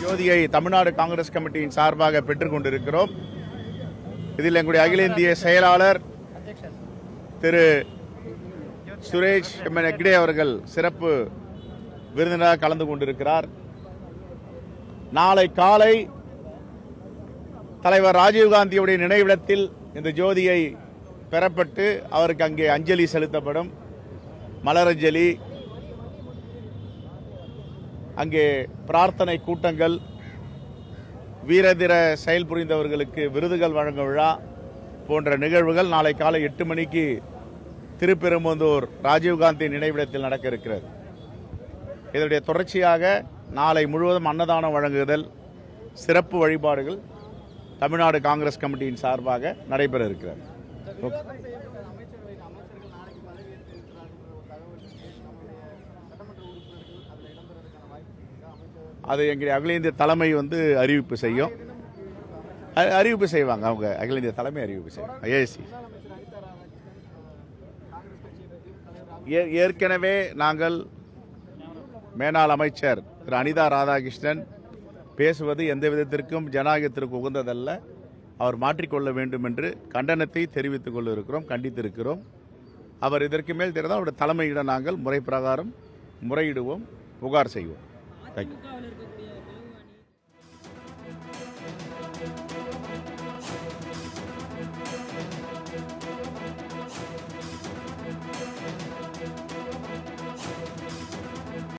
ஜோதியை தமிழ்நாடு காங்கிரஸ் கமிட்டியின் சார்பாக பெற்றுக் கொண்டிருக்கிறோம். இதில் எங்களுடைய அகில இந்திய செயலாளர் திரு சுரேஷ் ஹெக்டே அவர்கள் சிறப்பு விருந்தினராக கலந்து கொண்டிருக்கிறார். நாளை காலை தலைவர் ராஜீவ்காந்தியுடைய நினைவிடத்தில் இந்த ஜோதியை பெறப்பட்டு அவருக்கு அங்கே அஞ்சலி செலுத்தப்படும். மலரஞ்சலி, அங்கே பிரார்த்தனை கூட்டங்கள், வீரதீர செயல் புரிந்தவர்களுக்கு விருதுகள் வழங்கும் விழா போன்ற நிகழ்வுகள் நாளை காலை 8 மணிக்கு திருப்பெரும்புதூர் ராஜீவ்காந்தி நினைவிடத்தில் நடக்க இருக்கிறது. இதனுடைய தொடர்ச்சியாக நாளை முழுவதும் அன்னதானம் வழங்குதல், சிறப்பு வழிபாடுகள் தமிழ்நாடு காங்கிரஸ் கமிட்டியின் சார்பாக நடைபெற இருக்கிறது. அது எங்களுடைய அகில இந்திய தலைமை அறிவிப்பு செய்யும். அறிவிப்பு செய்வாங்க. அவங்க அகில இந்திய தலைமை அறிவிப்பு செய்வாங்க. ஐஏசி ஏற்கனவே நாங்கள் மேனாள் அமைச்சர் திரு அனிதா ராதாகிருஷ்ணன் பேசுவது எந்த விதத்திற்கும் ஜனநாயகத்திற்கு உகந்ததல்ல, அவர் மாற்றிக்கொள்ள வேண்டும் என்று கண்டனத்தை தெரிவித்துக் கொள்ள இருக்கிறோம், கண்டித்திருக்கிறோம். அவர் இதற்கு மேல் தெரிந்தால் அவருடைய தலைமையிடம் நாங்கள் முறை பிரகாரம் முறையிடுவோம், புகார் செய்வோம். தேங்க்யூ.